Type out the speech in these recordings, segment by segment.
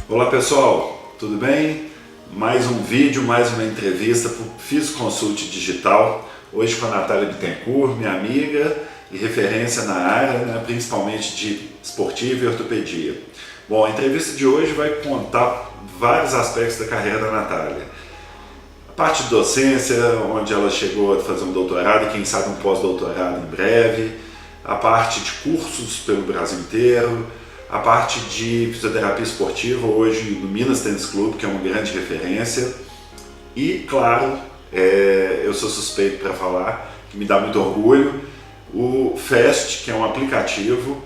Olá pessoal, tudo bem? Mais um vídeo, mais uma entrevista para o Fisioconsult Digital, hoje com a Natália Bittencourt, minha amiga e referência na área, né, principalmente de esportiva e ortopedia. Bom, a entrevista de hoje vai contar vários aspectos da carreira da Natália. A parte de docência, onde ela chegou a fazer um doutorado e quem sabe um pós-doutorado em breve, a parte de cursos pelo Brasil inteiro, a parte de fisioterapia esportiva, hoje no Minas Tênis Clube, que é uma grande referência. E, claro, eu sou suspeito para falar, que me dá muito orgulho, o FAST, que é um aplicativo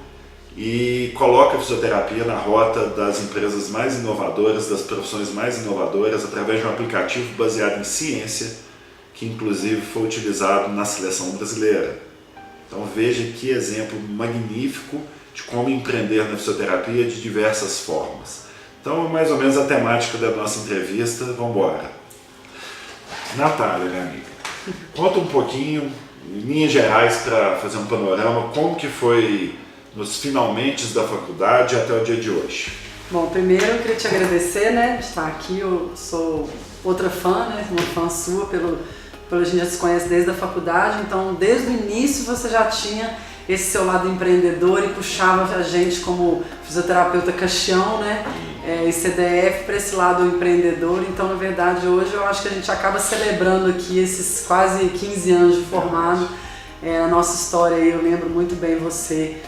e coloca a fisioterapia na rota das empresas mais inovadoras, das profissões mais inovadoras, através de um aplicativo baseado em ciência, que inclusive foi utilizado na seleção brasileira. Então veja que exemplo magnífico de como empreender na fisioterapia de diversas formas. Então é mais ou menos a temática da nossa entrevista. Vamos embora. Natália, minha amiga, conta um pouquinho, em linhas gerais, para fazer um panorama, como que foi nos finalmente da faculdade até o dia de hoje. Bom, primeiro eu queria te agradecer, né, de estar aqui. Eu sou outra fã, né, uma fã sua, a gente já se conhece desde a faculdade, então desde o início você já tinha esse seu lado empreendedor e puxava a gente como fisioterapeuta caixão, né, e CDF para esse lado empreendedor. Então, na verdade, hoje eu acho que a gente acaba celebrando aqui esses quase 15 anos de formado. A nossa história aí, eu lembro muito bem você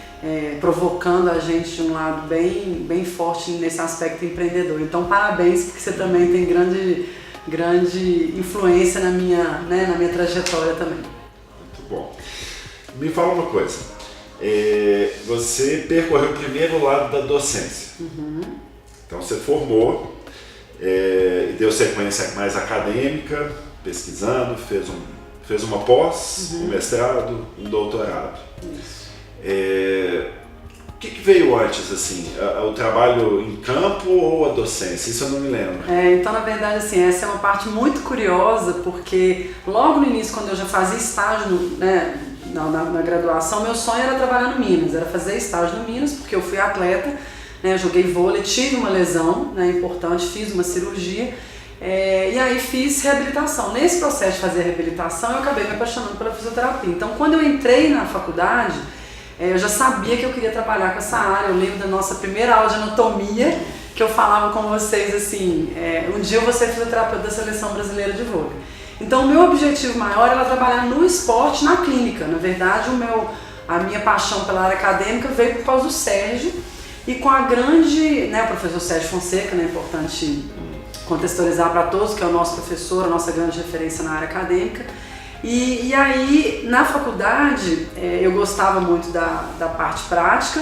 provocando a gente de um lado bem forte nesse aspecto empreendedor. Então, parabéns, porque você também tem grande influência na minha trajetória também. Muito bom. Me fala uma coisa, você percorreu primeiro o lado da docência. Uhum. Então você formou e deu sequência mais acadêmica, pesquisando, fez uma pós, um mestrado, um doutorado. Isso. O que veio antes, assim, o trabalho em campo ou a docência? Isso eu não me lembro. Então, na verdade, assim, essa é uma parte muito curiosa, porque logo no início, quando eu já fazia estágio, né, na graduação, meu sonho era trabalhar no Minas, era fazer estágio no Minas, porque eu fui atleta, né, joguei vôlei, tive uma lesão, né, importante, fiz uma cirurgia, e aí fiz reabilitação. Nesse processo de fazer reabilitação, eu acabei me apaixonando pela fisioterapia. Então, quando eu entrei na faculdade, eu já sabia que eu queria trabalhar com essa área. Eu lembro da nossa primeira aula de anatomia, que eu falava com vocês assim, um dia eu vou ser fisioterapeuta da Seleção Brasileira de Vôlei. Então o meu objetivo maior era trabalhar no esporte, na clínica. Na verdade, a minha paixão pela área acadêmica veio por causa do Sérgio e com a grande, o professor Sérgio Fonseca, né, é importante contextualizar para todos, que é o nosso professor, a nossa grande referência na área acadêmica. E aí, na faculdade, eu gostava muito da parte prática,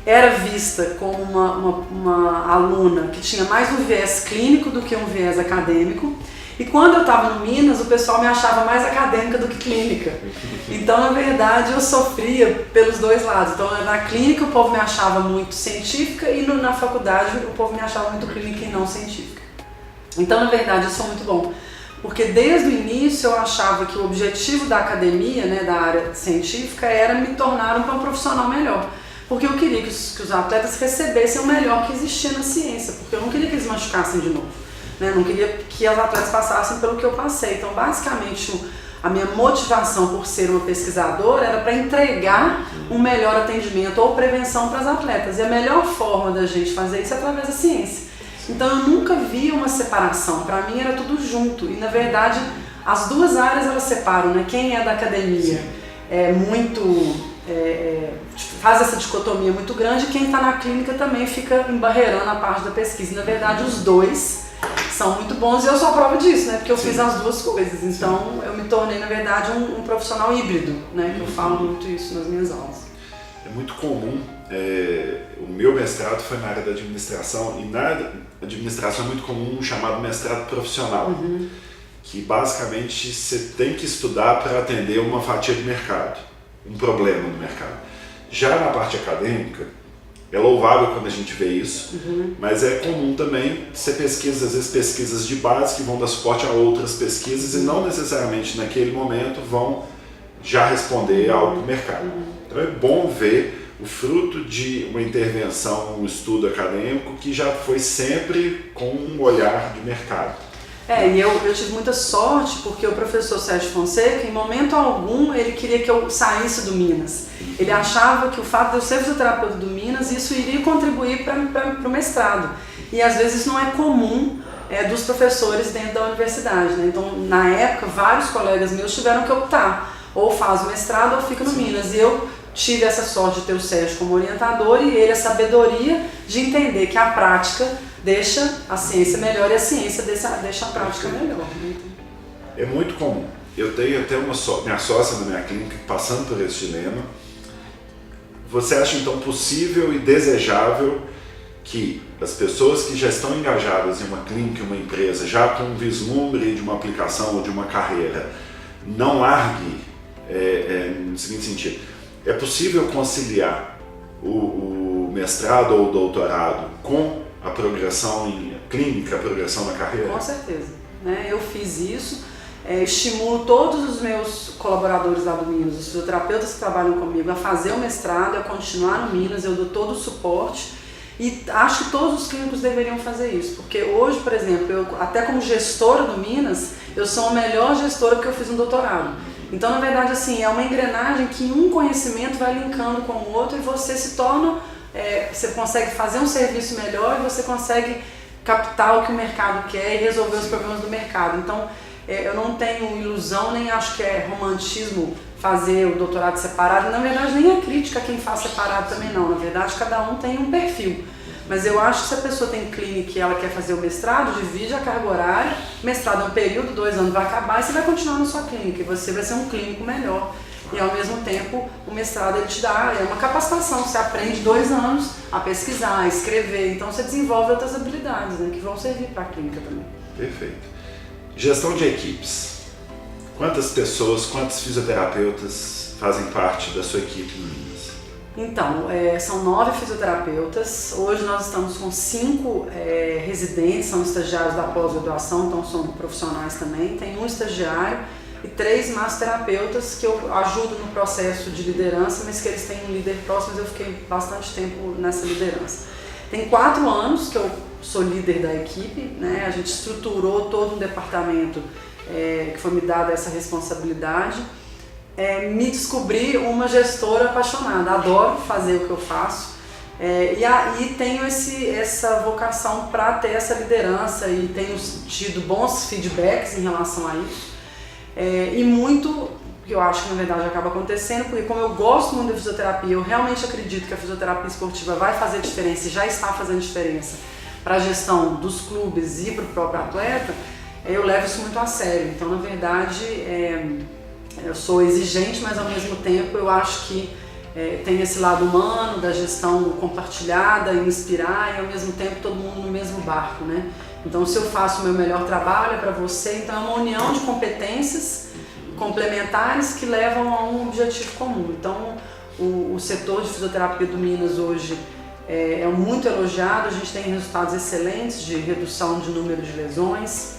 era vista como uma aluna que tinha mais um viés clínico do que um viés acadêmico. E quando eu estava no Minas, o pessoal me achava mais acadêmica do que clínica. Então, na verdade, eu sofria pelos dois lados. Então, na clínica o povo me achava muito científica e na faculdade o povo me achava muito clínica e não científica. Então, na verdade, isso foi muito bom. Porque desde o início eu achava que o objetivo da academia, né, da área científica, era me tornar um profissional melhor. Porque eu queria que os atletas recebessem o melhor que existia na ciência, porque eu não queria que eles machucassem de novo, né? Não queria que os atletas passassem pelo que eu passei. Então, basicamente, a minha motivação por ser uma pesquisadora era para entregar um melhor atendimento ou prevenção para as atletas. E a melhor forma da gente fazer isso é através da ciência. Então eu nunca vi uma separação, para mim era tudo junto e na verdade as duas áreas elas separam, né? Quem é da academia faz essa dicotomia muito grande e quem está na clínica também fica embarreirando a parte da pesquisa. E, na verdade os dois são muito bons e eu sou a prova disso, né? Porque eu fiz as duas coisas, então eu me tornei na verdade um profissional híbrido, né? Que eu falo muito isso nas minhas aulas. É muito comum, o meu mestrado foi na área da administração e na administração é muito comum um chamado mestrado profissional, que basicamente você tem que estudar para atender uma fatia de mercado, um problema no mercado. Já na parte acadêmica, é louvável quando a gente vê isso, mas é comum também você pesquisa, às vezes pesquisas de base que vão dar suporte a outras pesquisas e não necessariamente naquele momento vão já responder algo do mercado. Então é bom ver o fruto de uma intervenção, um estudo acadêmico que já foi sempre com um olhar de mercado. E eu tive muita sorte porque o professor Sérgio Fonseca, em momento algum, ele queria que eu saísse do Minas. Ele achava que o fato de eu ser fisioterapeuta do Minas, isso iria contribuir para o mestrado. E às vezes isso não é comum dos professores dentro da universidade, né? Então, na época, vários colegas meus tiveram que optar, ou faz o mestrado ou fica no Minas. E eu tive essa sorte de ter o Sérgio como orientador e ele a sabedoria de entender que a prática deixa a ciência melhor e a ciência deixa a prática melhor. É muito comum. Eu tenho até minha sócia na minha clínica passando por esse dilema. Você acha então possível e desejável que as pessoas que já estão engajadas em uma clínica, uma empresa, já com um vislumbre de uma aplicação ou de uma carreira, não largue no seguinte sentido? É possível conciliar o mestrado ou o doutorado com a progressão em clínica, a progressão na carreira? Com certeza. Eu fiz isso, estimulo todos os meus colaboradores lá do Minas, os fisioterapeutas que trabalham comigo, a fazer o mestrado, a continuar no Minas, eu dou todo o suporte e acho que todos os clínicos deveriam fazer isso, porque hoje, por exemplo, eu até como gestora do Minas, eu sou a melhor gestora porque eu fiz um doutorado. Então, na verdade, assim, é uma engrenagem que um conhecimento vai linkando com o outro e você se torna... você consegue fazer um serviço melhor e você consegue captar o que o mercado quer e resolver os problemas do mercado. Então, eu não tenho ilusão, nem acho que é romantismo fazer o doutorado separado. Na verdade, nem é crítica a quem faz separado também não. Na verdade, cada um tem um perfil. Mas eu acho que se a pessoa tem clínica e ela quer fazer o mestrado, divide a carga horária. Mestrado é um período, 2 anos vai acabar e você vai continuar na sua clínica. E você vai ser um clínico melhor. E ao mesmo tempo, o mestrado ele te dá uma capacitação, você aprende 2 anos a pesquisar, a escrever, então você desenvolve outras habilidades, né, que vão servir para a clínica também. Perfeito. Gestão de equipes. Quantas pessoas, quantos fisioterapeutas fazem parte da sua equipe no Minas? Então, são 9 fisioterapeutas, hoje nós estamos com 5 residentes, são estagiários da pós-graduação, então são profissionais também, tem um estagiário, e 3 massoterapeutas que eu ajudo no processo de liderança, mas que eles têm um líder próximo, mas eu fiquei bastante tempo nessa liderança. Tem 4 anos que eu sou líder da equipe, né? A gente estruturou todo um departamento que foi me dada essa responsabilidade. Me descobri uma gestora apaixonada, adoro fazer o que eu faço. E aí tenho essa vocação para ter essa liderança e tenho tido bons feedbacks em relação a isso. E muito, que eu acho que na verdade acaba acontecendo, porque como eu gosto muito da fisioterapia, eu realmente acredito que a fisioterapia esportiva vai fazer diferença e já está fazendo diferença para a gestão dos clubes e para o próprio atleta, eu levo isso muito a sério. Então, na verdade, eu sou exigente, mas ao mesmo tempo eu acho que tem esse lado humano da gestão compartilhada e inspirar e ao mesmo tempo todo mundo no mesmo barco, né? Então, se eu faço o meu melhor trabalho para você, então é uma união de competências complementares que levam a um objetivo comum. Então, o setor de fisioterapia do Minas hoje é muito elogiado, a gente tem resultados excelentes de redução de número de lesões.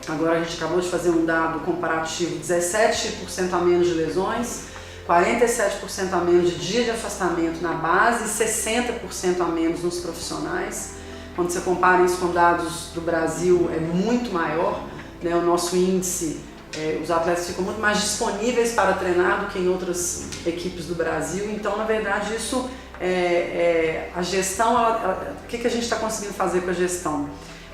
Agora a gente acabou de fazer um dado comparativo, 17% a menos de lesões, 47% a menos de dias de afastamento na base e 60% a menos nos profissionais. Quando você compara isso com dados do Brasil, é muito maior, né? O nosso índice, os atletas ficam muito mais disponíveis para treinar do que em outras equipes do Brasil. Então, na verdade, isso a gestão, o que a gente está conseguindo fazer com a gestão?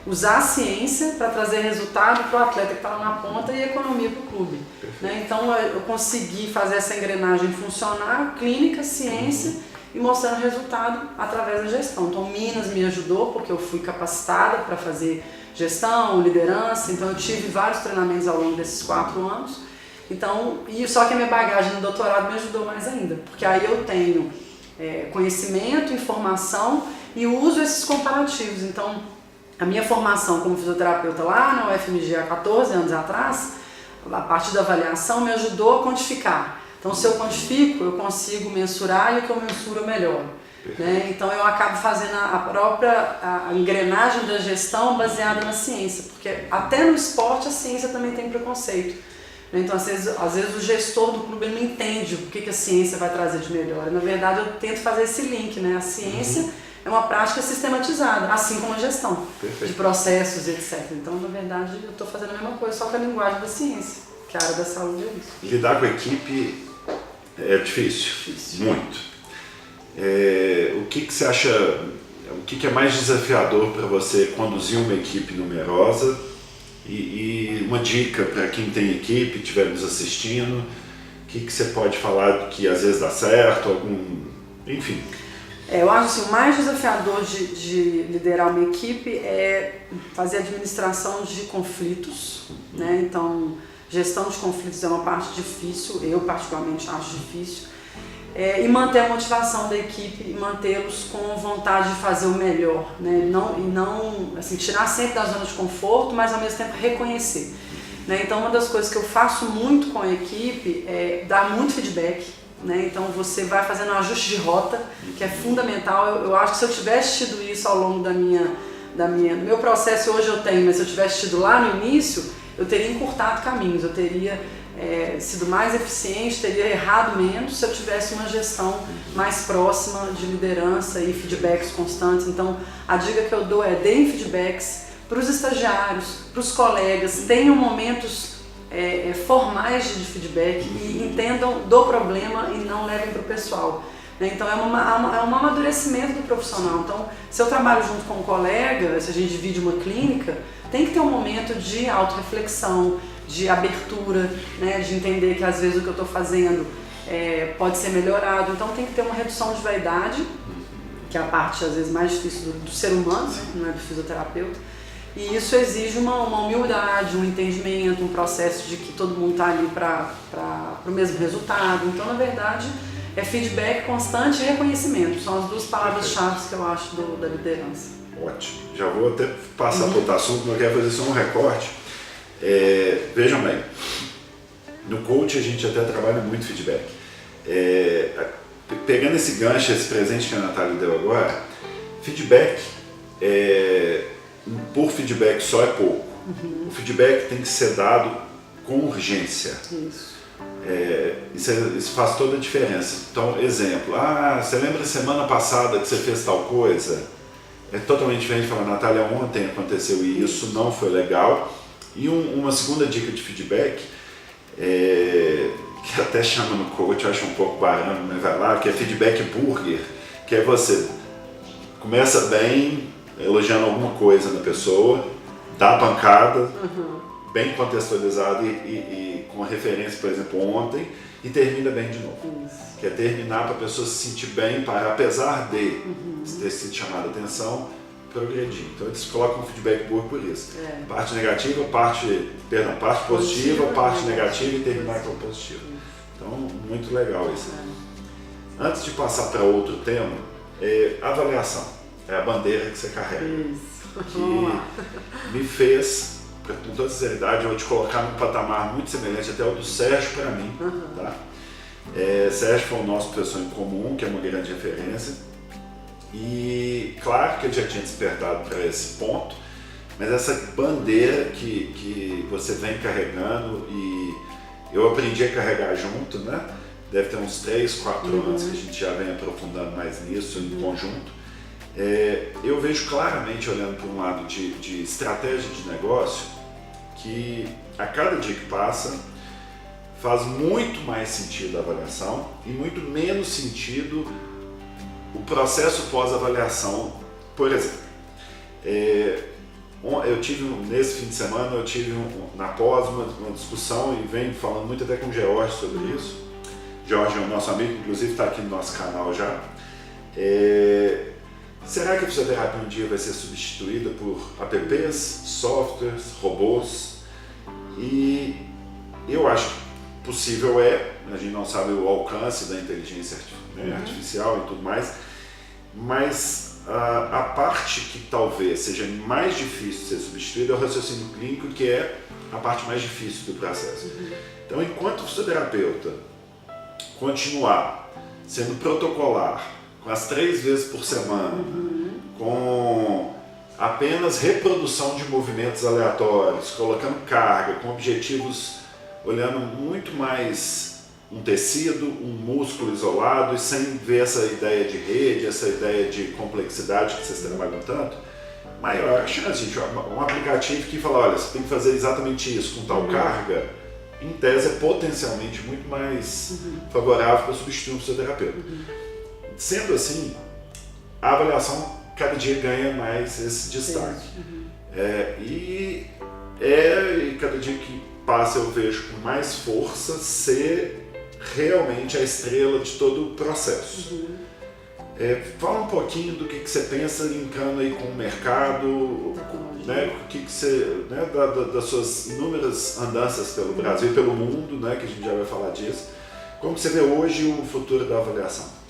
Usar a ciência para trazer resultado para o atleta que está lá na ponta e economia para o clube. Né? Então, eu consegui fazer essa engrenagem funcionar, clínica, ciência, e mostrando resultado através da gestão. Então, Minas me ajudou, porque eu fui capacitada para fazer gestão, liderança, então eu tive vários treinamentos ao longo desses 4 anos. Então, só que a minha bagagem no doutorado me ajudou mais ainda, porque aí eu tenho conhecimento, informação e uso esses comparativos. Então, a minha formação como fisioterapeuta lá na UFMG há 14 anos atrás, a partir da avaliação, me ajudou a quantificar. Então, se eu quantifico, eu consigo mensurar e o que eu mensuro é melhor. Né? Então, eu acabo fazendo a própria engrenagem da gestão baseada na ciência, porque até no esporte a ciência também tem preconceito. Então, às vezes o gestor do clube ele não entende o que a ciência vai trazer de melhor. Na verdade, eu tento fazer esse link, né? A ciência é uma prática sistematizada, assim como a gestão de processos, etc. Então, na verdade, eu estou fazendo a mesma coisa, só com a linguagem da ciência, que a área da saúde é isso. Lidar com a equipe é difícil, muito. O que você acha, o que é mais desafiador para você conduzir uma equipe numerosa? E uma dica para quem tem equipe, estiver nos assistindo, o que você pode falar que às vezes dá certo, enfim. Eu acho assim, o mais desafiador de liderar uma equipe é fazer administração de conflitos, né? Então, gestão de conflitos é uma parte difícil, eu particularmente acho difícil. E manter a motivação da equipe e mantê-los com vontade de fazer o melhor, né? Não assim, tirar sempre da zona de conforto, mas ao mesmo tempo reconhecer, né? Então uma das coisas que eu faço muito com a equipe é dar muito feedback, né? Então você vai fazendo um ajuste de rota, que é fundamental. Eu acho que se eu tivesse tido isso ao longo do meu processo hoje eu tenho, mas se eu tivesse tido lá no início, eu teria encurtado caminhos, eu teria sido mais eficiente, teria errado menos se eu tivesse uma gestão mais próxima de liderança e feedbacks constantes. Então, a dica que eu dou é deem feedbacks para os estagiários, para os colegas, tenham momentos formais de feedback e entendam do problema e não levem para o pessoal. Então, é um amadurecimento do profissional. Então, se eu trabalho junto com um colega, se a gente divide uma clínica, tem que ter um momento de autorreflexão, de abertura, né, de entender que às vezes o que eu estou fazendo pode ser melhorado. Então tem que ter uma redução de vaidade, que é a parte às vezes mais difícil do ser humano, né, não é do fisioterapeuta. E isso exige uma humildade, um entendimento, um processo de que todo mundo está ali para o mesmo resultado. Então, na verdade, é feedback constante e reconhecimento. São as duas palavras-chave que eu acho da liderança. Ótimo. Já vou até passar para outro assunto, mas eu quero fazer só um recorte. Vejam bem, no coach a gente até trabalha muito feedback. Pegando esse gancho, esse presente que a Natália deu agora, feedback, por feedback só é pouco. O feedback tem que ser dado com urgência. Isso faz toda a diferença. Então, exemplo, você lembra semana passada que você fez tal coisa? É totalmente diferente de falar, Natália, ontem aconteceu isso, não foi legal. E uma segunda dica de feedback, que até chama no coach, eu acho um pouco barano, mas vai lá, que é feedback burger, que é você começa bem, elogiando alguma coisa na pessoa, dá a pancada, bem contextualizado e com referência, por exemplo, ontem, e termina bem de novo. Que é terminar para a pessoa se sentir bem, para apesar de ter sido chamada a atenção, progredir. Então eles colocam um feedback burro por isso. Parte negativa, parte positiva, parte negativa e terminar com positivo. Então, muito legal isso. Antes de passar para outro tema, avaliação. É a bandeira que você carrega. Que me fez, com toda sinceridade, eu vou te colocar num patamar muito semelhante até ao do Sérgio para mim. Tá? Sérgio foi o nosso professor em comum, que é uma grande referência. E claro que ele já tinha despertado para esse ponto, mas essa bandeira que você vem carregando, e eu aprendi a carregar junto, né? Deve ter uns 3, 4 anos que a gente já vem aprofundando mais nisso em conjunto. Eu vejo claramente, olhando para um lado de estratégia de negócio, que a cada dia que passa faz muito mais sentido a avaliação e muito menos sentido o processo pós-avaliação. Por exemplo, eu tive, nesse fim de semana, na pós uma discussão, e venho falando muito até com o George sobre isso. George é o nosso amigo, inclusive está aqui no nosso canal já. Será que a fisioterapia um dia vai ser substituída por apps, softwares, robôs? E eu acho que possível a gente não sabe o alcance da inteligência artificial e tudo mais, mas a parte que talvez seja mais difícil de ser substituída é o raciocínio clínico, que é a parte mais difícil do processo. Então, enquanto o fisioterapeuta continuar sendo protocolar, com as 3 vezes por semana, com apenas reprodução de movimentos aleatórios, colocando carga, com objetivos olhando muito mais um tecido, um músculo isolado e sem ver essa ideia de rede, essa ideia de complexidade que vocês trabalham tanto, maior a chance, gente. Um aplicativo que fala, olha, você tem que fazer exatamente isso com tal carga, em tese é potencialmente muito mais favorável para substituir um fisioterapeuta. Sendo assim, a avaliação cada dia ganha mais esse destaque. E cada dia que passa eu vejo com mais força ser realmente a estrela de todo o processo. Fala um pouquinho do que você pensa linkando aí com o mercado, né, o que você, né, das suas inúmeras andanças pelo Brasil e pelo mundo, né, que a gente já vai falar disso. Como você vê hoje o futuro da avaliação?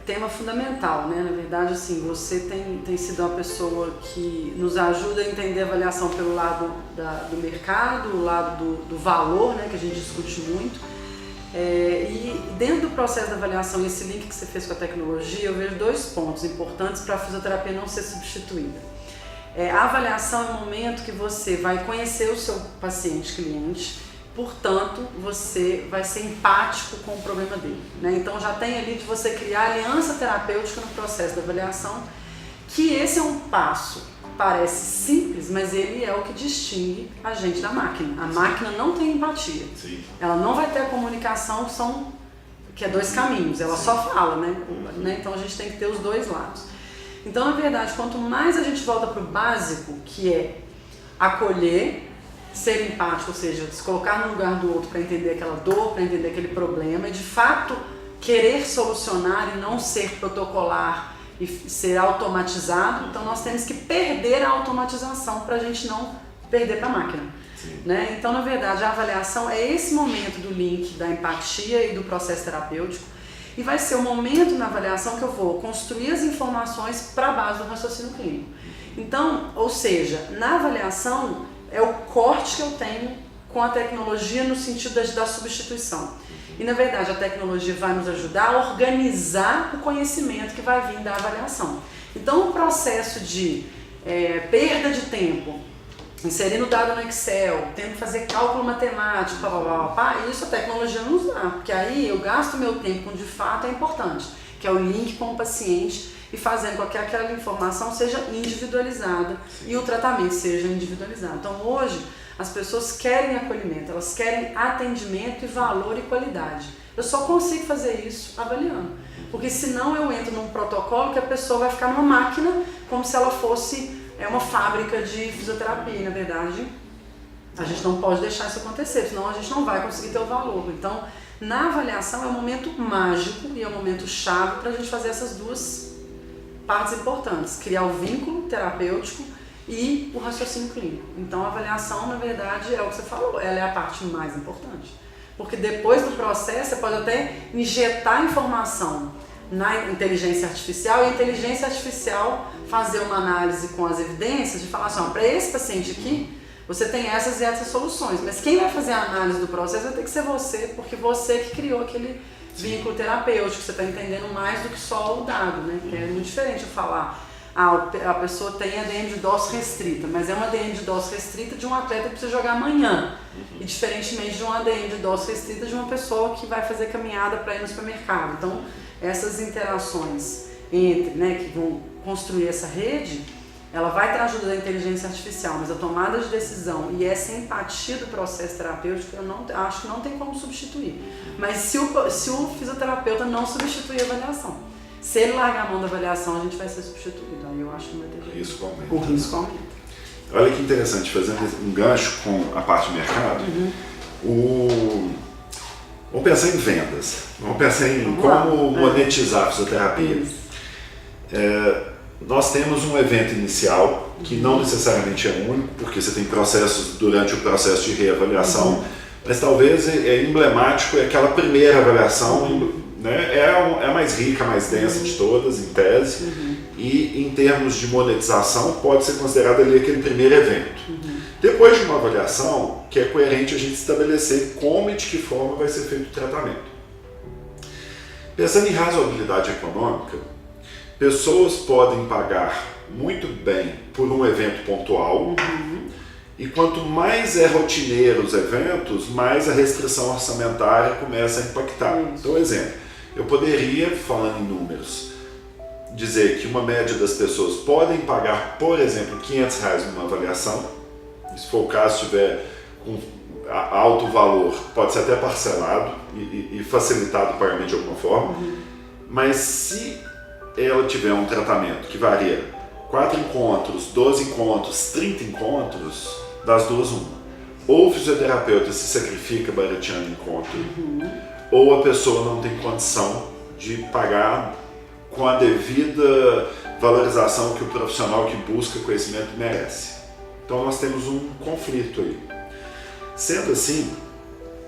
Tema fundamental, né? Na verdade, assim, você tem sido uma pessoa que nos ajuda a entender a avaliação pelo lado do mercado, o lado do valor, né, que a gente discute muito. E dentro do processo da avaliação, esse link que você fez com a tecnologia, eu vejo 2 pontos importantes para a fisioterapia não ser substituída. A avaliação é o momento que você vai conhecer o seu paciente-cliente, portanto, você vai ser empático com o problema dele, né? Então já tem ali de você criar aliança terapêutica no processo da avaliação, que esse é um passo, parece simples, mas ele é o que distingue a gente da máquina. A máquina não tem empatia. Sim. Ela não vai ter a comunicação que é 2 caminhos, ela só fala, né? Então a gente tem que ter os 2 lados. Então, na verdade, quanto mais a gente volta para o básico, que é acolher, ser empático, ou seja, se colocar no lugar do outro para entender aquela dor, para entender aquele problema e de fato querer solucionar e não ser protocolar e ser automatizado, então nós temos que perder a automatização para a gente não perder para a máquina. Né? Então, na verdade, a avaliação é esse momento do link da empatia e do processo terapêutico e vai ser o momento na avaliação que eu vou construir as informações para a base do raciocínio clínico. Então, ou seja, na avaliação é o corte que eu tenho com a tecnologia no sentido da substituição. E, na verdade, a tecnologia vai nos ajudar a organizar o conhecimento que vai vir da avaliação. Então, o processo de perda de tempo, inserindo dado no Excel, tendo que fazer cálculo matemático, isso a tecnologia nos dá, porque aí eu gasto meu tempo com de fato é importante, que é o link com o paciente e fazendo com que aquela informação seja individualizada e o tratamento seja individualizado. Então hoje as pessoas querem acolhimento, elas querem atendimento e valor e qualidade. Eu só consigo fazer isso avaliando, porque senão eu entro num protocolo que a pessoa vai ficar numa máquina como se ela fosse uma fábrica de fisioterapia. Na verdade, a gente não pode deixar isso acontecer, senão a gente não vai conseguir ter o valor. Então, na avaliação é um momento mágico e é um momento chave para a gente fazer essas 2 partes importantes, criar o vínculo terapêutico e o raciocínio clínico. Então a avaliação, na verdade, é o que você falou, ela é a parte mais importante. Porque depois do processo você pode até injetar informação na inteligência artificial e a inteligência artificial fazer uma análise com as evidências de falar assim, para esse paciente aqui, você tem essas e essas soluções, mas quem vai fazer a análise do processo vai ter que ser você, porque você que criou aquele vínculo terapêutico, você está entendendo mais do que só o dado, né? Que é muito diferente eu falar, a pessoa tem ADM de dose restrita, mas é uma ADM de dose restrita de um atleta que precisa jogar amanhã, e diferentemente de um ADM de dose restrita de uma pessoa que vai fazer caminhada para ir no supermercado. Então, essas interações entre, né, que vão construir essa rede, ela vai ter a ajuda da inteligência artificial, mas a tomada de decisão e essa empatia do processo terapêutico, eu acho que não tem como substituir. Mas se o fisioterapeuta não substituir a avaliação, se ele largar a mão da avaliação, a gente vai ser substituído. Aí eu acho que não vai ter jeito. O risco aumenta. Olha que interessante, fazendo um gancho com a parte de mercado, vamos pensar em vendas, vamos pensar em como monetizar a fisioterapia. Nós temos um evento inicial, que não necessariamente é único, porque você tem processos durante o processo de reavaliação, mas talvez é emblemático, é aquela primeira avaliação, né, é a mais rica, a mais densa de todas, em tese, e em termos de monetização pode ser considerado ali aquele primeiro evento. Depois de uma avaliação, que é coerente a gente estabelecer como e de que forma vai ser feito o tratamento. Pensando em razoabilidade econômica, pessoas podem pagar muito bem por um evento pontual E quanto mais é rotineiro os eventos, mais a restrição orçamentária começa a impactar. Então, exemplo, eu poderia, falando em números, dizer que uma média das pessoas podem pagar, por exemplo, R$500 numa avaliação. Se for o caso, se tiver com alto valor, pode ser até parcelado e facilitado o pagamento de alguma forma. Mas se ela tiver um tratamento que varia 4 encontros, 12 encontros, 30 encontros, das duas uma. Ou o fisioterapeuta se sacrifica barateando encontro, ou a pessoa não tem condição de pagar com a devida valorização que o profissional que busca conhecimento merece. Então nós temos um conflito aí. Sendo assim,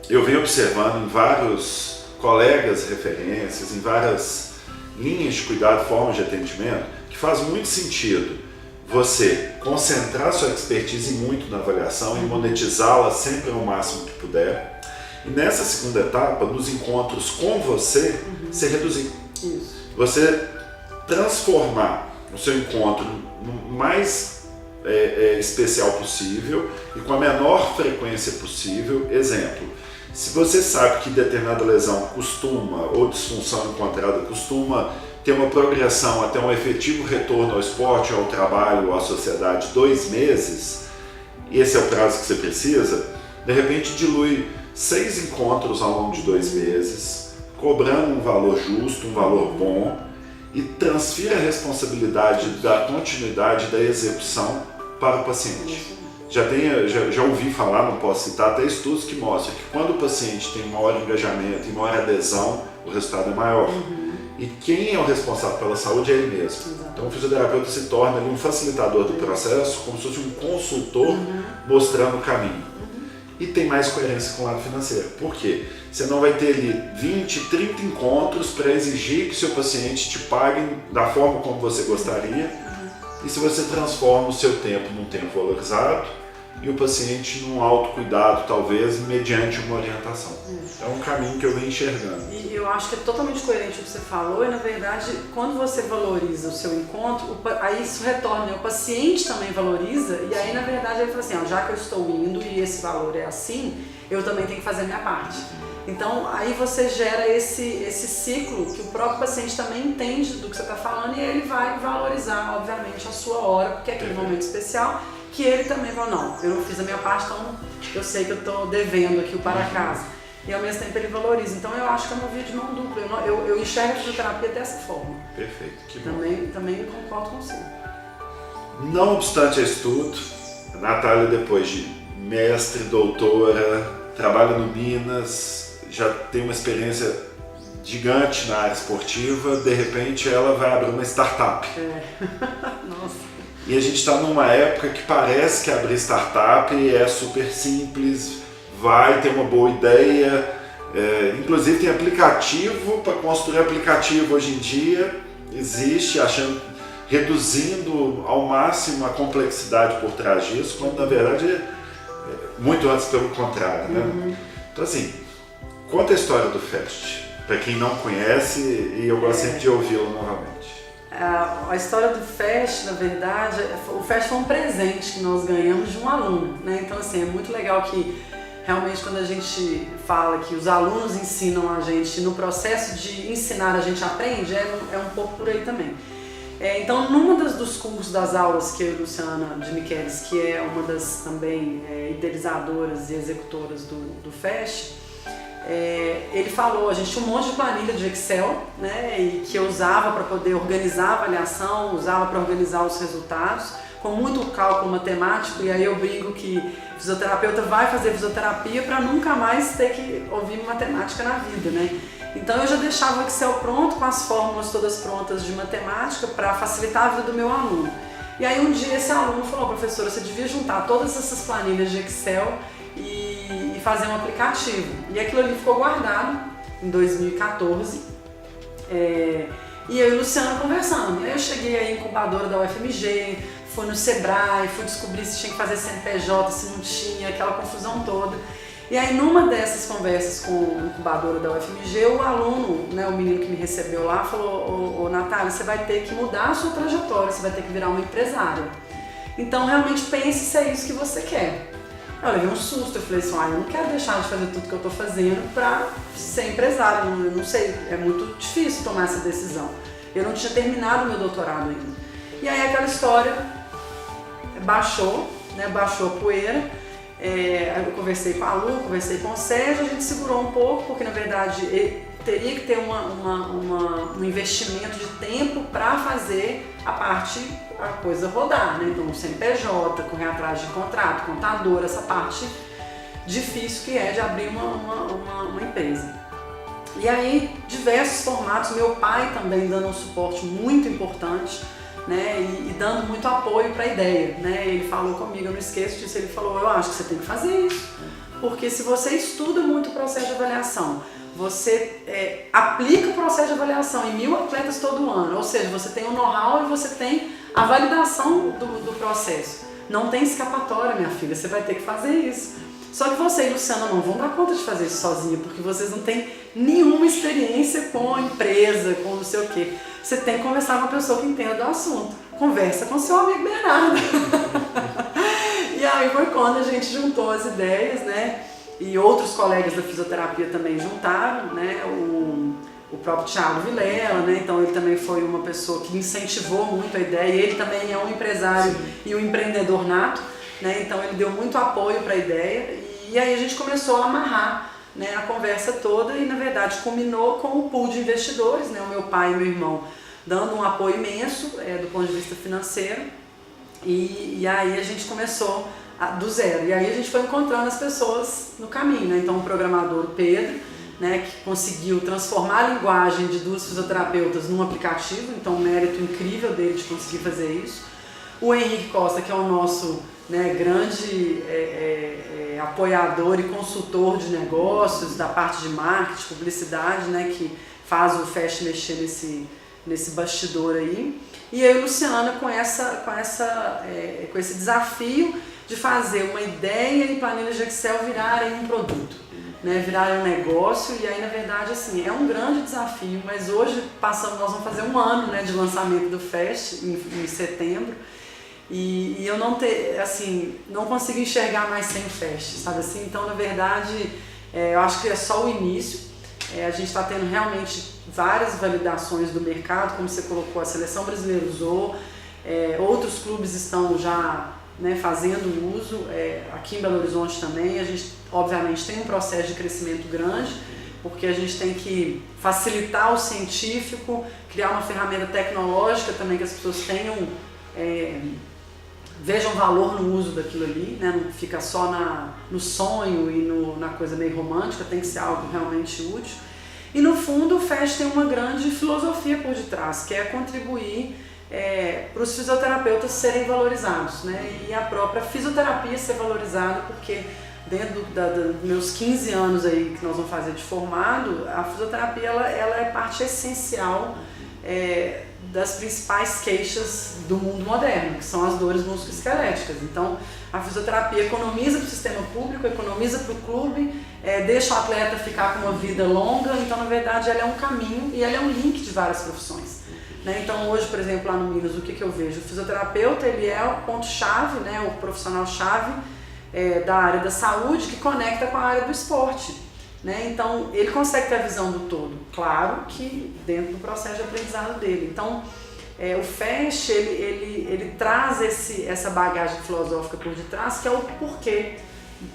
eu venho observando em vários colegas referências, em várias linhas de cuidado, formas de atendimento, que faz muito sentido você concentrar sua expertise muito na avaliação e monetizá-la sempre ao máximo que puder. E nessa segunda etapa, nos encontros com você, você reduzir. Isso. Você transformar o seu encontro no mais especial possível e com a menor frequência possível. Exemplo, se você sabe que determinada lesão costuma, ou disfunção encontrada costuma ter uma progressão até um efetivo retorno ao esporte, ao trabalho, à sociedade, 2 meses, esse é o prazo que você precisa, de repente dilui 6 encontros ao longo de 2 meses, cobrando um valor justo, um valor bom, e transfira a responsabilidade da continuidade da execução para o paciente. Já ouvi falar, não posso citar, até estudos que mostram que quando o paciente tem maior engajamento e maior adesão, o resultado é maior. E quem é o responsável pela saúde é ele mesmo. Então o fisioterapeuta se torna ali um facilitador do processo, como se fosse um consultor mostrando o caminho. E tem mais coerência com o lado financeiro. Por quê? Você não vai ter ali 20, 30 encontros para exigir que seu paciente te pague da forma como você gostaria. E se você transforma o seu tempo num tempo valorizado e o paciente num autocuidado, talvez, mediante uma orientação. É um caminho que eu venho enxergando. E eu acho que é totalmente coerente o que você falou, e na verdade, quando você valoriza o seu encontro, aí isso retorna, o paciente também valoriza, e aí na verdade ele fala assim, já que eu estou indo e esse valor é assim, eu também tenho que fazer a minha parte. Então aí você gera esse ciclo que o próprio paciente também entende do que você está falando e ele vai valorizar, obviamente, a sua hora, porque é aquele momento especial, que ele também fala, não, eu não fiz a minha parte, então eu sei que eu estou devendo aqui o para casa. E ao mesmo tempo ele valoriza. Então eu acho que é uma via de mão dupla. Eu enxergo a fisioterapia dessa forma. Perfeito, que bom. Também concordo com você. Não obstante isso tudo, a Natália, depois de mestre, doutora, trabalha no Minas, já tem uma experiência gigante na área esportiva, de repente ela vai abrir uma startup. Nossa. E a gente está numa época que parece que abrir startup é super simples, vai ter uma boa ideia, inclusive tem aplicativo para construir aplicativo hoje em dia, existe, reduzindo ao máximo a complexidade por trás disso, quando na verdade é muito antes pelo contrário, né? Então assim, conta a história do FEST, para quem não conhece, e eu gosto sempre de ouvi-lo novamente. A história do FEST, na verdade, o FEST foi um presente que nós ganhamos de um aluno, né? Então assim, é muito legal que realmente quando a gente fala que os alunos ensinam a gente, no processo de ensinar a gente aprende, é um pouco por aí também. Então, numa dos cursos das aulas que eu e Luciana de Michelis, que é uma das também idealizadoras e executoras do FEST, ele falou, a gente tinha um monte de planilha de Excel, né, e que eu usava para poder organizar a avaliação, usava para organizar os resultados, com muito cálculo matemático, e aí eu brinco que o fisioterapeuta vai fazer fisioterapia para nunca mais ter que ouvir matemática na vida, né? Então eu já deixava o Excel pronto, com as fórmulas todas prontas de matemática para facilitar a vida do meu aluno. E aí um dia esse aluno falou, professora, você devia juntar todas essas planilhas de Excel e fazer um aplicativo. E aquilo ali ficou guardado em 2014. E eu e o Luciano conversando. E aí eu cheguei à incubadora da UFMG, fui no Sebrae, fui descobrir se tinha que fazer CNPJ, se não tinha, aquela confusão toda. E aí numa dessas conversas com a incubadora da UFMG, o aluno, né, o menino que me recebeu lá, falou, ô Natália, você vai ter que mudar a sua trajetória, você vai ter que virar uma empresária. Então realmente pense se é isso que você quer. Eu levei um susto, eu falei assim, eu não quero deixar de fazer tudo que eu estou fazendo para ser empresária, eu não sei, é muito difícil tomar essa decisão. Eu não tinha terminado o meu doutorado ainda. E aí aquela história baixou, né, baixou a poeira, eu conversei com a Lu, conversei com o Sérgio, a gente segurou um pouco, porque na verdade teria que ter um investimento de tempo para fazer a coisa rodar, né? Então, o CNPJ, correr atrás de contrato, contador, essa parte difícil que é de abrir uma empresa. E aí, diversos formatos, meu pai também dando um suporte muito importante, né? E dando muito apoio para a ideia, né? Ele falou comigo, eu não esqueço disso, ele falou, eu acho que você tem que fazer isso, porque se você estuda muito o processo de avaliação, você aplica o processo de avaliação em 1000 atletas todo ano, ou seja, você tem o know-how e você tem a validação do processo. Não tem escapatória, minha filha, você vai ter que fazer isso. Só que você e Luciana não vão dar conta de fazer isso sozinha, porque vocês não têm nenhuma experiência com a empresa, com não sei o quê. Você tem que conversar com uma pessoa que entenda do assunto. Conversa com seu amigo Bernardo. E aí foi quando a gente juntou as ideias, né? E outros colegas da fisioterapia também juntaram, né? O próprio Thiago Vilela, né? Então ele também foi uma pessoa que incentivou muito a ideia, e ele também é um empresário e um empreendedor nato, né? Então ele deu muito apoio para a ideia, e aí a gente começou a amarrar, né, a conversa toda, e na verdade culminou com o pool de investidores, né? O meu pai e meu irmão dando um apoio imenso do ponto de vista financeiro, e aí a gente começou do zero. E aí a gente foi encontrando as pessoas no caminho, né? Então o programador Pedro, né, que conseguiu transformar a linguagem de 2 fisioterapeutas num aplicativo, então um mérito incrível dele de conseguir fazer isso. O Henrique Costa, que é o nosso, né, grande apoiador e consultor de negócios, da parte de marketing, publicidade, né, que faz o FEST mexer nesse bastidor aí. E eu e Luciana com esse desafio de fazer uma ideia e planilhas de Excel virarem um produto, né, virarem um negócio. E aí, na verdade, assim, é um grande desafio, mas hoje nós vamos fazer 1 ano, né, de lançamento do FEST em setembro, e eu não consigo enxergar mais sem o FEST, sabe assim? Então, na verdade, eu acho que é só o início. A gente está tendo realmente várias validações do mercado, como você colocou, a Seleção Brasileira usou, outros clubes estão já, né, fazendo uso, aqui em Belo Horizonte também. A gente obviamente tem um processo de crescimento grande, porque a gente tem que facilitar o científico, criar uma ferramenta tecnológica também que as pessoas vejam valor no uso daquilo ali, né? Não fica só no sonho e na coisa meio romântica, tem que ser algo realmente útil. E no fundo o FEST tem uma grande filosofia por detrás, que é contribuir para os fisioterapeutas serem valorizados, né? E a própria fisioterapia ser valorizada, porque dentro dos meus 15 anos aí que nós vamos fazer de formado, a fisioterapia ela é parte essencial das principais queixas do mundo moderno, que são as dores musculoesqueléticas. Então, a fisioterapia economiza para o sistema público, economiza para o clube, deixa o atleta ficar com uma vida longa. Então, na verdade, ela é um caminho e ela é um link de várias profissões, né? Então, hoje, por exemplo, lá no Minas, o que eu vejo? O fisioterapeuta, ele é o ponto-chave, né, o profissional-chave da área da saúde, que conecta com a área do esporte, né? Então, ele consegue ter a visão do todo, claro que dentro do processo de aprendizado dele. Então, o FEST, ele traz essa bagagem filosófica por detrás, que é o porquê,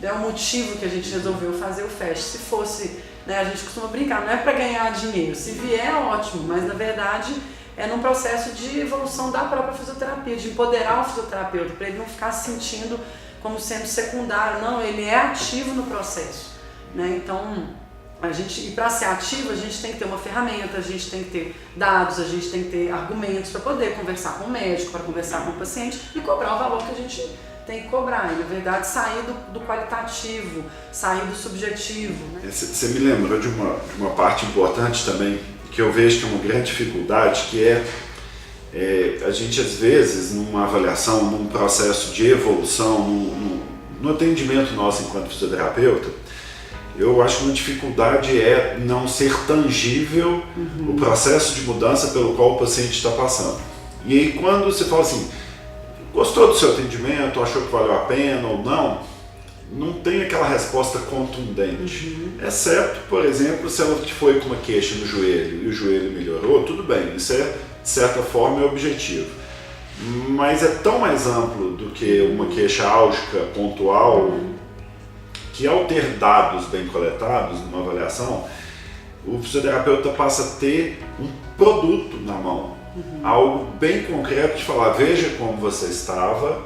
é o motivo que a gente resolveu fazer o FEST. Se fosse, né, a gente costuma brincar, não é para ganhar dinheiro, se vier é ótimo, mas na verdade é num processo de evolução da própria fisioterapia, de empoderar o fisioterapeuta, para ele não ficar se sentindo como sendo secundário, não, ele é ativo no processo, né? Então, e para ser ativo, a gente tem que ter uma ferramenta, a gente tem que ter dados, a gente tem que ter argumentos para poder conversar com o médico, para conversar com o paciente e cobrar o valor que a gente tem que cobrar. E, na verdade, sair do qualitativo, sair do subjetivo, né? Você me lembrou de uma parte importante também, que eu vejo que é uma grande dificuldade, que a gente, às vezes, numa avaliação, num processo de evolução, no atendimento nosso enquanto fisioterapeuta, eu acho que uma dificuldade é não ser tangível o processo de mudança pelo qual o paciente está passando. E aí, quando você fala assim, gostou do seu atendimento, achou que valeu a pena ou não tem aquela resposta contundente. Exceto, por exemplo, se ela foi com uma queixa no joelho e o joelho melhorou, tudo bem, isso é, de certa forma, é objetivo. Mas é tão mais amplo do que uma queixa álgica, pontual, que ao ter dados bem coletados numa avaliação, o fisioterapeuta passa a ter um produto na mão, algo bem concreto de falar, veja como você estava,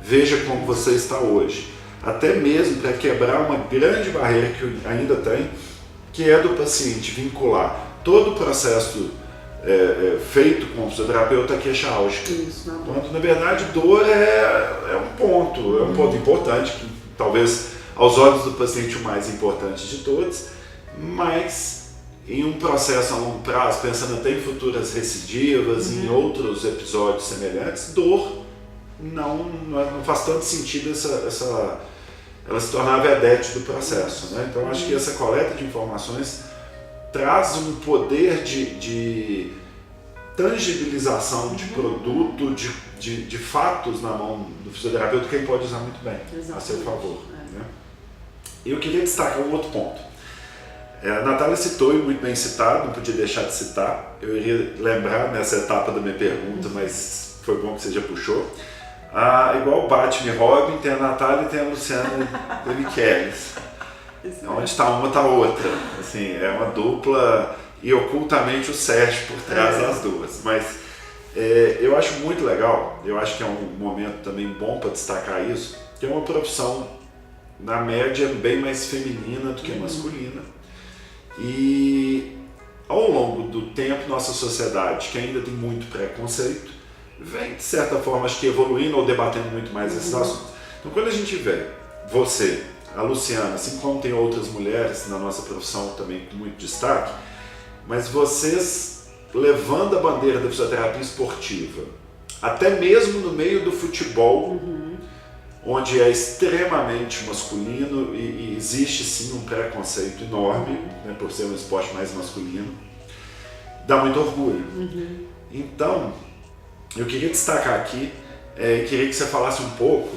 veja como você está hoje. Até mesmo para quebrar uma grande barreira que ainda tem, que é do paciente vincular todo o processo feito com o fisioterapeuta à queixa álgica. Quando na verdade dor é um ponto importante, que talvez aos olhos do paciente o mais importante de todos, mas em um processo a longo prazo, pensando até em futuras recidivas, em outros episódios semelhantes, dor não faz tanto sentido ela se tornar vedete do processo, né? Então acho que essa coleta de informações traz um poder de tangibilização de produto, de fatos na mão do fisioterapeuta que ele pode usar muito bem, a seu favor. Né? Eu queria destacar um outro ponto. A Natália citou, e muito bem citado, não podia deixar de citar, eu iria lembrar nessa etapa da minha pergunta, mas foi bom que você já puxou. Igual o Batman e Robin, tem a Natália e tem a Luciana de Michelis. Onde está uma, está outra. Assim, é uma dupla e ocultamente o Sérgio por trás das duas. Mas eu acho muito legal, eu acho que é um momento também bom para destacar isso, que é uma profissão, na média, bem mais feminina do que masculina. E ao longo do tempo, nossa sociedade, que ainda tem muito preconceito, vem, de certa forma, acho que evoluindo ou debatendo muito mais esses assuntos. Então, quando a gente vê você, a Luciana, assim como tem outras mulheres na nossa profissão também com muito destaque, mas vocês levando a bandeira da fisioterapia esportiva, até mesmo no meio do futebol, onde é extremamente masculino e existe sim um preconceito enorme, né, por ser um esporte mais masculino, dá muito orgulho. Então, eu queria destacar aqui, queria que você falasse um pouco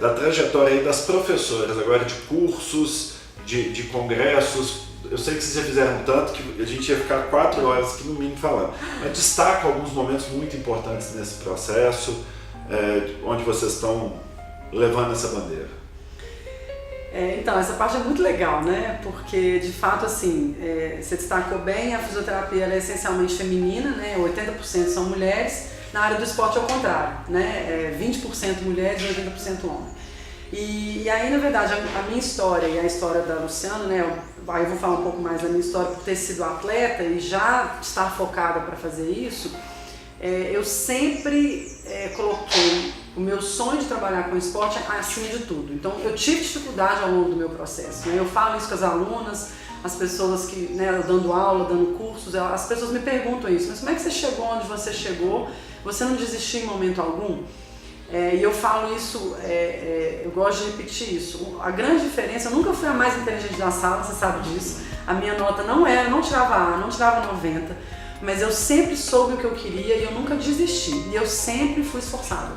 da trajetória aí das professoras, agora de cursos, de congressos. Eu sei que vocês já fizeram tanto que a gente ia ficar 4 horas aqui no mínimo falando, mas destaca alguns momentos muito importantes nesse processo, onde vocês estão levando essa bandeira. Então, essa parte é muito legal, né? Porque, de fato, assim, você destacou bem, a fisioterapia ela é essencialmente feminina, né? 80% são mulheres. Na área do esporte é o contrário, né? 20% mulheres e 80% homens. E aí, na verdade, a minha história e a história da Luciana, né? Aí eu vou falar um pouco mais da minha história por ter sido atleta e já estar focada para fazer isso. Eu sempre coloquei o meu sonho de trabalhar com esporte acima de tudo. Então, eu tive dificuldade ao longo do meu processo, né? Eu falo isso com as alunas, as pessoas que, né, dando aula, dando cursos, as pessoas me perguntam isso, mas como é que você chegou onde você chegou? Você não desistiu em momento algum? E eu falo isso, eu gosto de repetir isso. A grande diferença, eu nunca fui a mais inteligente da sala, você sabe disso. A minha nota não tirava A, não tirava 90, mas eu sempre soube o que eu queria e eu nunca desisti. E eu sempre fui esforçada.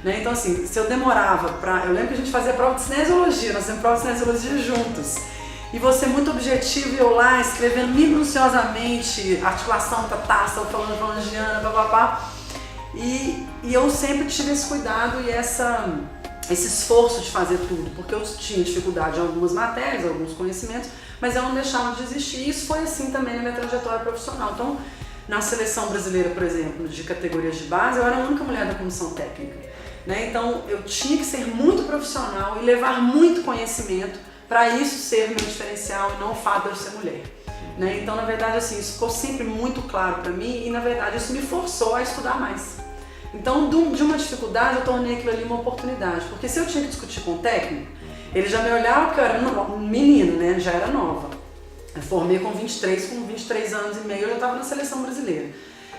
Né? Então, assim, se eu demorava eu lembro que a gente fazia prova de cinesiologia, nós fizemos prova de cinesiologia juntos. E você muito objetivo, eu lá escrevendo minuciosamente, articulação, taça, falangiana, papapá. E eu sempre tive esse cuidado e esse esforço de fazer tudo, porque eu tinha dificuldade em algumas matérias, alguns conhecimentos, mas eu não deixava de desistir. E isso foi assim também na minha trajetória profissional. Então, na seleção brasileira, por exemplo, de categorias de base, eu era a única mulher da comissão técnica. Né? Então, eu tinha que ser muito profissional e levar muito conhecimento para isso ser meu diferencial e não o fato de eu ser mulher. Né? Então, na verdade, assim, isso ficou sempre muito claro para mim e, na verdade, isso me forçou a estudar mais. Então, de uma dificuldade, eu tornei aquilo ali uma oportunidade. Porque se eu tinha que discutir com o técnico, ele já me olhava porque eu era menina, né? Já era nova. Eu formei com 23 anos e meio, eu já estava na seleção brasileira.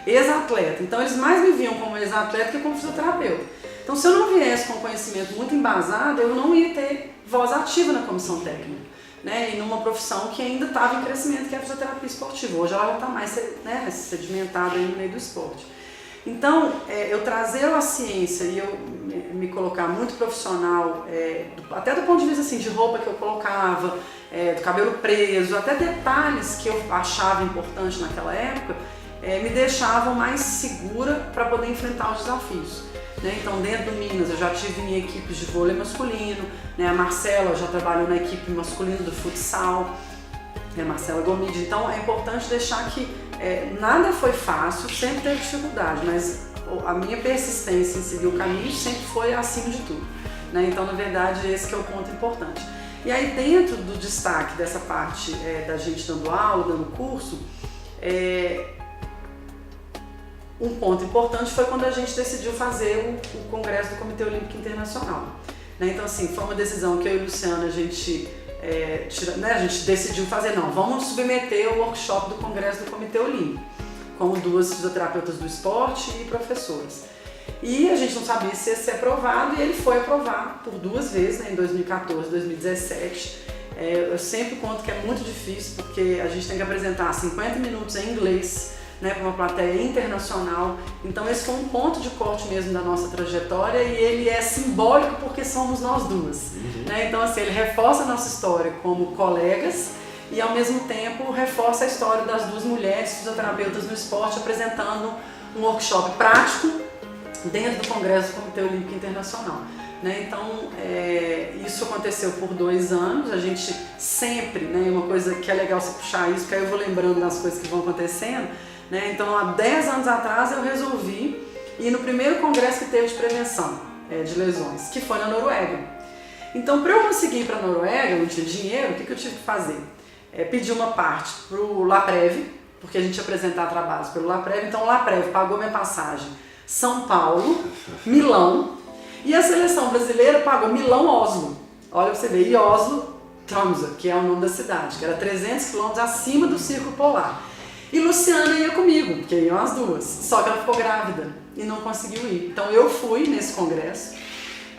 Ex-atleta. Então, eles mais me viam como ex-atleta que como fisioterapeuta. Então, se eu não viesse com conhecimento muito embasado, eu não ia ter voz ativa na comissão técnica, né? E numa profissão que ainda estava em crescimento, que é a fisioterapia esportiva. Hoje ela já está mais, né, sedimentada aí no meio do esporte. Então, eu trazer a ciência e eu me colocar muito profissional, até do ponto de vista assim, de roupa que eu colocava, do cabelo preso, até detalhes que eu achava importante naquela época, me deixavam mais segura para poder enfrentar os desafios. Né? Então, dentro do Minas, eu já tive em equipes de vôlei masculino, né? A Marcela já trabalhou na equipe masculina do futsal, a Marcela Gomide. Então, é importante deixar que nada foi fácil, sempre teve dificuldade, mas a minha persistência em seguir o caminho sempre foi acima de tudo. Né? Então, na verdade, esse que é o ponto importante. E aí, dentro do destaque dessa parte da gente dando aula, dando curso, um ponto importante foi quando a gente decidiu fazer o Congresso do Comitê Olímpico Internacional. Né? Então, assim, foi uma decisão que eu e Luciana, a gente decidiu fazer, não, vamos submeter o workshop do Congresso do Comitê Olímpico, com 2 fisioterapeutas do esporte e professoras. E a gente não sabia se ia ser aprovado, e ele foi aprovado por 2 vezes, né, em 2014 e 2017. Eu sempre conto que é muito difícil, porque a gente tem que apresentar 50 minutos em inglês, né, para uma plateia internacional. Então esse foi um ponto de corte mesmo da nossa trajetória, e ele é simbólico porque somos nós duas. Né? Então assim, ele reforça a nossa história como colegas e ao mesmo tempo reforça a história das 2 mulheres fisioterapeutas no esporte apresentando um workshop prático dentro do Congresso do Comitê Olímpico Internacional. Né? Então isso aconteceu por 2 anos, a gente sempre, né, uma coisa que é legal você puxar isso, porque aí eu vou lembrando das coisas que vão acontecendo. Né? Então, há 10 anos atrás eu resolvi ir no primeiro congresso que teve de prevenção de lesões, que foi na Noruega. Então, para eu conseguir ir para a Noruega, eu não tinha dinheiro, o que eu tive que fazer? Pedir uma parte para o LAPREV, porque a gente ia apresentar trabalhos pelo LAPREV, então o LAPREV pagou minha passagem São Paulo, Milão, e a seleção brasileira pagou Milão-Oslo. Olha pra você ver, e Oslo, Tromsø, que é o nome da cidade, que era 300 quilômetros acima do Círculo Polar. E Luciana ia comigo, porque iam as 2, só que ela ficou grávida e não conseguiu ir. Então eu fui nesse congresso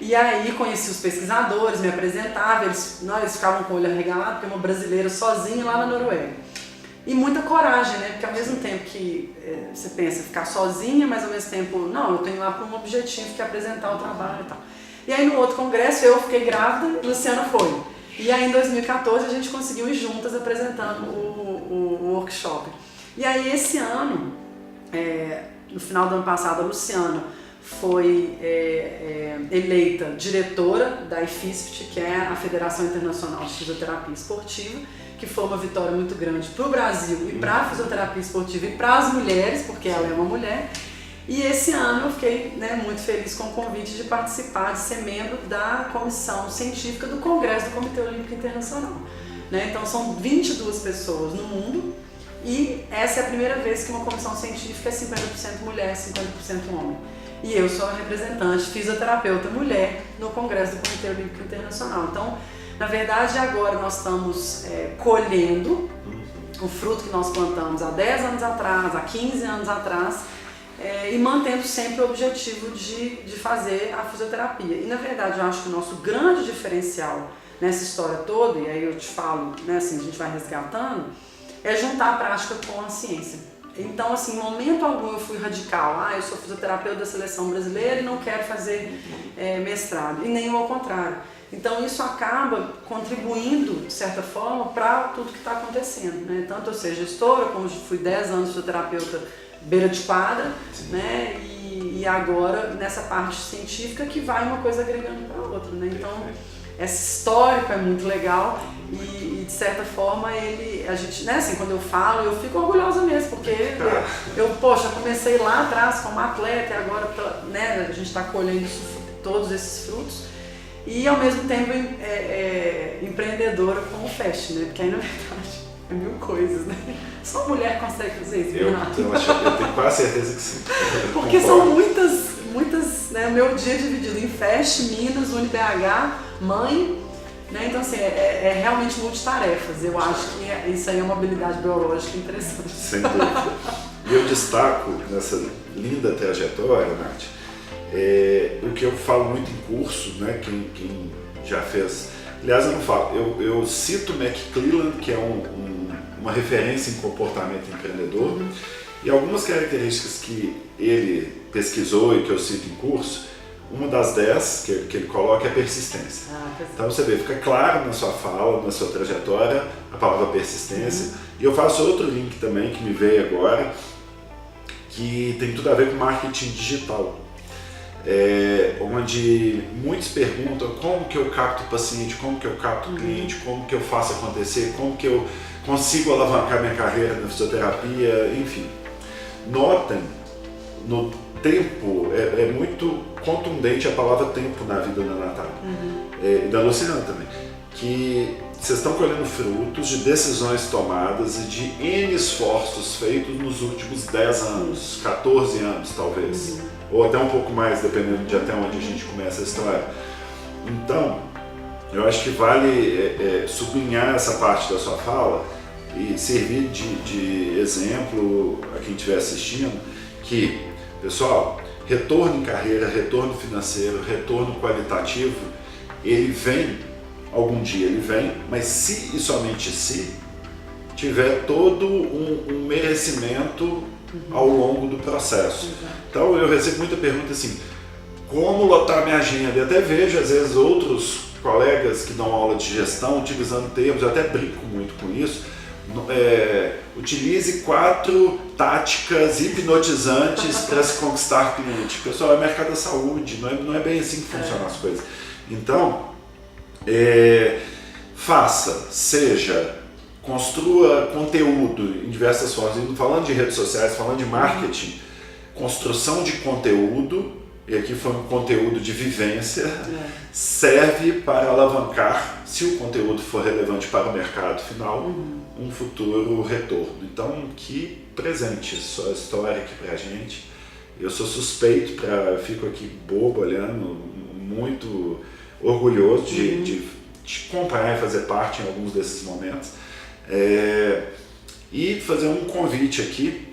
e aí conheci os pesquisadores, me apresentava, eles ficavam com o olho arregalado, porque uma brasileira sozinha lá na Noruega. E muita coragem, né? Porque ao mesmo tempo que você pensa ficar sozinha, mas ao mesmo tempo, não, eu tenho lá para um objetivo que é apresentar o trabalho e tal. E aí no outro congresso eu fiquei grávida e Luciana foi. E aí em 2014 a gente conseguiu ir juntas apresentando o workshop. E aí esse ano, no final do ano passado, a Luciana foi eleita diretora da IFISPT, que é a Federação Internacional de Fisioterapia Esportiva, que foi uma vitória muito grande para o Brasil e para a fisioterapia esportiva e para as mulheres, porque ela é uma mulher. E esse ano eu fiquei, né, muito feliz com o convite de participar, de ser membro da comissão científica do Congresso do Comitê Olímpico Internacional. Né? Então são 22 pessoas no mundo, e essa é a primeira vez que uma comissão científica é 50% mulher, 50% homem. E eu sou a representante fisioterapeuta mulher no Congresso do Comitê Olímpico Internacional. Então, na verdade, agora nós estamos colhendo o fruto que nós plantamos há 10 anos atrás, há 15 anos atrás, e mantendo sempre o objetivo de fazer a fisioterapia. E, na verdade, eu acho que o nosso grande diferencial nessa história toda, e aí eu te falo, né, assim, a gente vai resgatando, é juntar a prática com a ciência. Então, assim, em momento algum eu fui radical. Eu sou fisioterapeuta da seleção brasileira e não quero fazer mestrado. E nem ao contrário. Então, isso acaba contribuindo, de certa forma, para tudo que está acontecendo. Né? Tanto eu ser gestora, como fui 10 anos fisioterapeuta beira de quadra, né? E agora nessa parte científica que vai uma coisa agregando para a outra. Né? Então, esse histórico é muito legal e de certa forma a gente, né, assim, quando eu falo, eu fico orgulhosa mesmo, porque eu comecei lá atrás como atleta e agora, né, a gente está colhendo todos esses frutos e ao mesmo tempo empreendedora com o FAST, né, porque aí na verdade é 1000 coisas, né, só mulher consegue fazer isso. Eu tenho quase certeza que sim. Porque são muitas, né, o meu dia é dividido em FAST, Minas, UniBH, mãe, né? Então assim, é realmente multitarefas. Eu acho que isso aí é uma habilidade biológica interessante. Sem dúvida. E eu destaco nessa linda trajetória, Nath, o que eu falo muito em curso, né? Quem já fez. Aliás, eu não falo, eu cito McClelland, que é uma referência em comportamento empreendedor, E algumas características que ele pesquisou e que eu cito em curso, uma das 10 que ele coloca é a persistência. Então você vê, fica claro na sua fala, na sua trajetória, a palavra persistência. E eu faço outro link também que me veio agora, que tem tudo a ver com marketing digital. Onde muitos perguntam como que eu capto o paciente, como que eu capto o cliente, como que eu faço acontecer, como que eu consigo alavancar minha carreira na fisioterapia, enfim. Notem, no tempo, é muito contundente a palavra tempo na vida da Natália e da Luciana também, que vocês estão colhendo frutos de decisões tomadas e de N esforços feitos nos últimos 10 anos, 14 anos talvez, ou até um pouco mais, dependendo de até onde a gente começa a história. Então, eu acho que vale sublinhar essa parte da sua fala e servir de exemplo a quem estiver assistindo, que, pessoal, retorno em carreira, retorno financeiro, retorno qualitativo, ele vem, algum dia ele vem, mas se e somente se tiver todo um merecimento ao longo do processo. Então eu recebo muita pergunta assim, como lotar minha agenda? Eu até vejo às vezes outros colegas que dão aula de gestão utilizando termos, eu até brinco muito com isso, utilize 4 táticas hipnotizantes para se conquistar cliente. Pessoal, é mercado da saúde, não é bem assim que funcionam as coisas. Então, construa conteúdo em diversas formas. Falando de redes sociais, falando de marketing, construção de conteúdo, e aqui foi um conteúdo de vivência, serve para alavancar, se o conteúdo for relevante para o mercado final, um futuro retorno. Então, que presente sua história aqui pra gente. Eu sou suspeito, fico aqui bobo olhando, muito orgulhoso de acompanhar e fazer parte em alguns desses momentos. E fazer um convite aqui,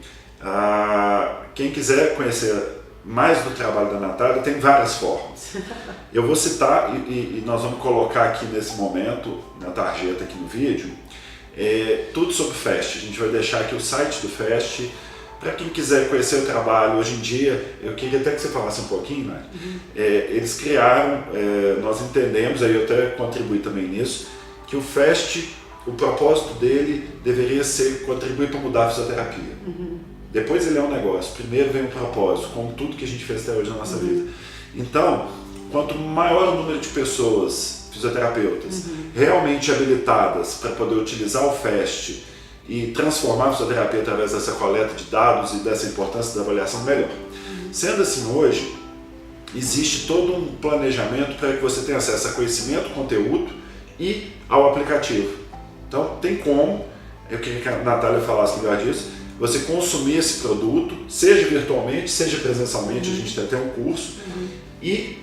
quem quiser conhecer mais do trabalho da Natália, tem várias formas. Eu vou citar, e nós vamos colocar aqui nesse momento, na tarjeta aqui no vídeo, tudo sobre o FAST. A gente vai deixar aqui o site do FAST, para quem quiser conhecer o trabalho. Hoje em dia, eu queria até que você falasse um pouquinho, né? Eles criaram, nós entendemos, aí eu até contribuí também nisso, que o FAST, o propósito dele deveria ser contribuir para mudar a fisioterapia. Depois ele é um negócio, primeiro vem o propósito, como tudo que a gente fez até hoje na nossa vida. Então, quanto maior o número de pessoas, fisioterapeutas, realmente habilitadas para poder utilizar o FAST e transformar a fisioterapia através dessa coleta de dados e dessa importância da avaliação, melhor. Sendo assim, hoje, existe todo um planejamento para que você tenha acesso a conhecimento, conteúdo e ao aplicativo. Então, tem como, eu queria que a Natália falasse melhor disso, você consumir esse produto, seja virtualmente, seja presencialmente, a gente tem até um curso, e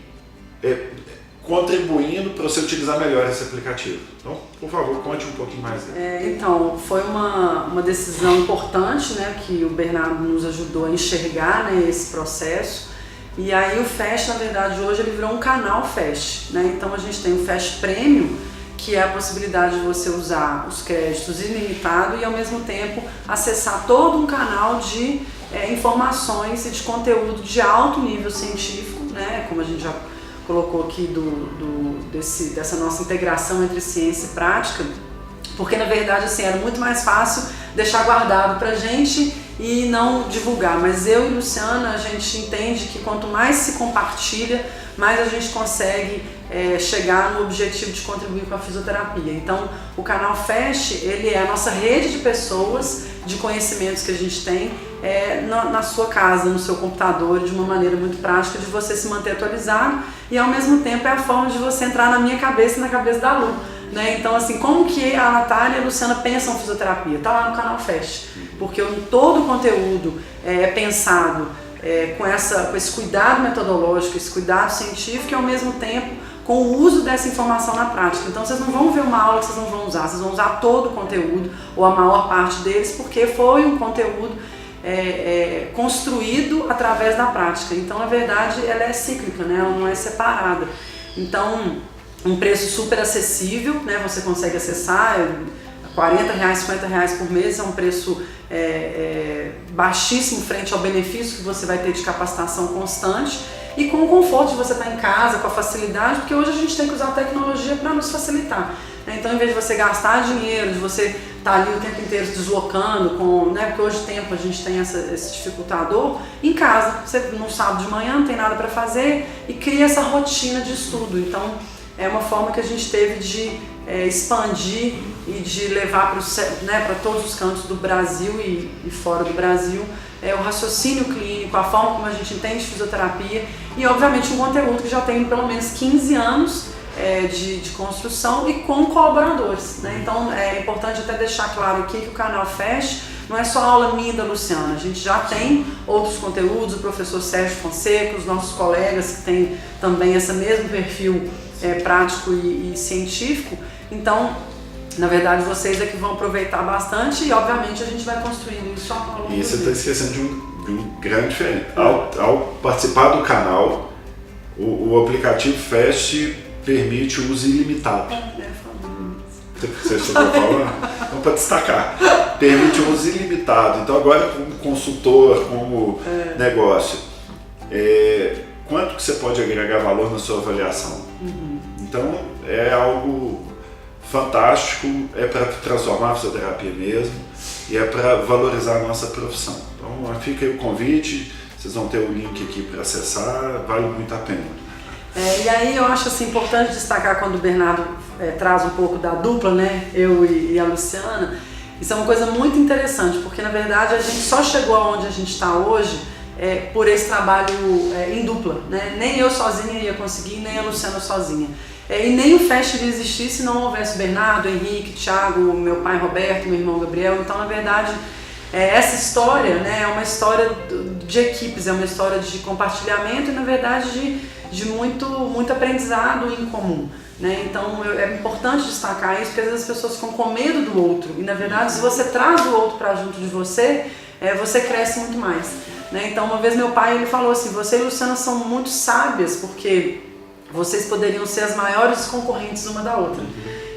contribuindo para você utilizar melhor esse aplicativo. Então, por favor, conte um pouquinho mais dele. Então, foi uma decisão importante, né, que o Bernardo nos ajudou a enxergar, né, esse processo. E aí o FAST, na verdade, hoje ele virou um canal FAST, né? Então a gente tem o FAST Premium, que é a possibilidade de você usar os créditos ilimitado e ao mesmo tempo acessar todo um canal de informações e de conteúdo de alto nível científico, né? Como a gente já colocou aqui dessa nossa integração entre ciência e prática, porque na verdade assim, era muito mais fácil deixar guardado pra gente e não divulgar, mas eu e Luciana, a gente entende que quanto mais se compartilha, mais a gente consegue chegar no objetivo de contribuir com a fisioterapia. Então, o canal FAST, ele é a nossa rede de pessoas, de conhecimentos que a gente tem na sua casa, no seu computador, de uma maneira muito prática de você se manter atualizado e ao mesmo tempo é a forma de você entrar na minha cabeça e na cabeça da Lu. Né? Então, assim, como que a Natália e a Luciana pensam em fisioterapia? Está lá no canal FAST, porque todo o conteúdo é pensado com esse cuidado metodológico, esse cuidado científico e ao mesmo tempo com o uso dessa informação na prática. Então vocês não vão ver uma aula que vocês não vão usar, vocês vão usar todo o conteúdo ou a maior parte deles, porque foi um conteúdo construído através da prática. Então, na verdade, ela é cíclica, né? Ela não é separada. Então, um preço super acessível, né? Você consegue acessar R$40, R$50 por mês é um preço baixíssimo frente ao benefício que você vai ter de capacitação constante e com o conforto de você estar em casa, com a facilidade, porque hoje a gente tem que usar a tecnologia para nos facilitar. Então, em vez de você gastar dinheiro, de você estar ali o tempo inteiro se deslocando, porque hoje tempo a gente tem esse dificultador, em casa, você no sábado de manhã não tem nada para fazer e cria essa rotina de estudo. Então, é uma forma que a gente teve de expandir e de levar para todos os cantos do Brasil e fora do Brasil o raciocínio clínico, a forma como a gente entende fisioterapia e, obviamente, um conteúdo que já tem pelo menos 15 anos de construção e com colaboradores, né? Então é importante até deixar claro aqui que o canal FAST não é só aula minha e da Luciana, a gente já tem outros conteúdos, o professor Sérgio Fonseca, os nossos colegas que têm também esse mesmo perfil prático e científico, então na verdade vocês é que vão aproveitar bastante e obviamente a gente vai construindo isso ao longo do E você está esquecendo de um grande diferente, ao participar do canal, o aplicativo FAST permite o uso ilimitado. Você chegou a falar? Então, para destacar, permite o uso ilimitado. Então, agora, como consultor, como negócio, quanto que você pode agregar valor na sua avaliação? Então, é algo fantástico, é para transformar a fisioterapia mesmo e é para valorizar a nossa profissão. Então, fica aí o convite, vocês vão ter o link aqui para acessar, vale muito a pena. E aí eu acho assim, importante destacar quando o Bernardo traz um pouco da dupla, né, eu e a Luciana, isso é uma coisa muito interessante, porque na verdade a gente só chegou aonde a gente está hoje por esse trabalho em dupla, né? Nem eu sozinha ia conseguir, nem a Luciana sozinha. E nem o FAST iria existir se não houvesse Bernardo, Henrique, Thiago, meu pai Roberto, meu irmão Gabriel. Então, na verdade, essa história, né, é uma história de equipes, é uma história de compartilhamento e, na verdade, de muito aprendizado em comum, né? Então é importante destacar isso, porque às vezes as pessoas ficam com medo do outro e na verdade se você traz o outro para junto de você, você cresce muito mais, né? Então uma vez meu pai ele falou assim, você e Luciana são muito sábias porque vocês poderiam ser as maiores concorrentes uma da outra.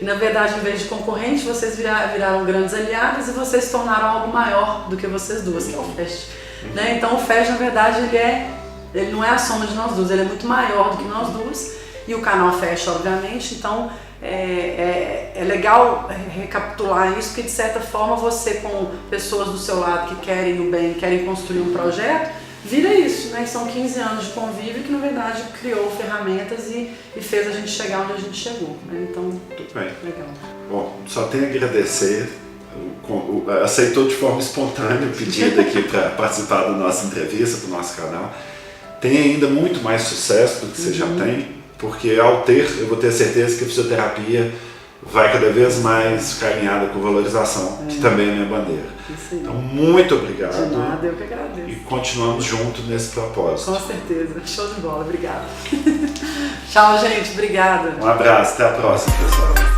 E na verdade, em vez de concorrentes, vocês viraram grandes aliadas e vocês se tornaram algo maior do que vocês duas, que é o FAST, né? Então o FAST na verdade ele não é a soma de nós duas, ele é muito maior do que nós duas e o canal FAST, obviamente, então é legal recapitular isso, porque de certa forma você com pessoas do seu lado que querem o bem, querem construir um projeto, vira isso, né? São 15 anos de convívio que na verdade criou ferramentas e fez a gente chegar onde a gente chegou, né? Então, muito bem. Legal. Bom, só tenho a agradecer, aceitou de forma espontânea o pedido aqui para participar da nossa entrevista, do nosso canal. Tem ainda muito mais sucesso do que você já tem, porque eu vou ter certeza que a fisioterapia vai cada vez mais ficar alinhada com valorização, que também é a minha bandeira. Então, muito obrigado. De nada, eu que agradeço. E continuamos juntos nesse propósito. Com certeza. Show de bola, obrigada. Tchau, gente. Obrigada. Um abraço, até a próxima, pessoal.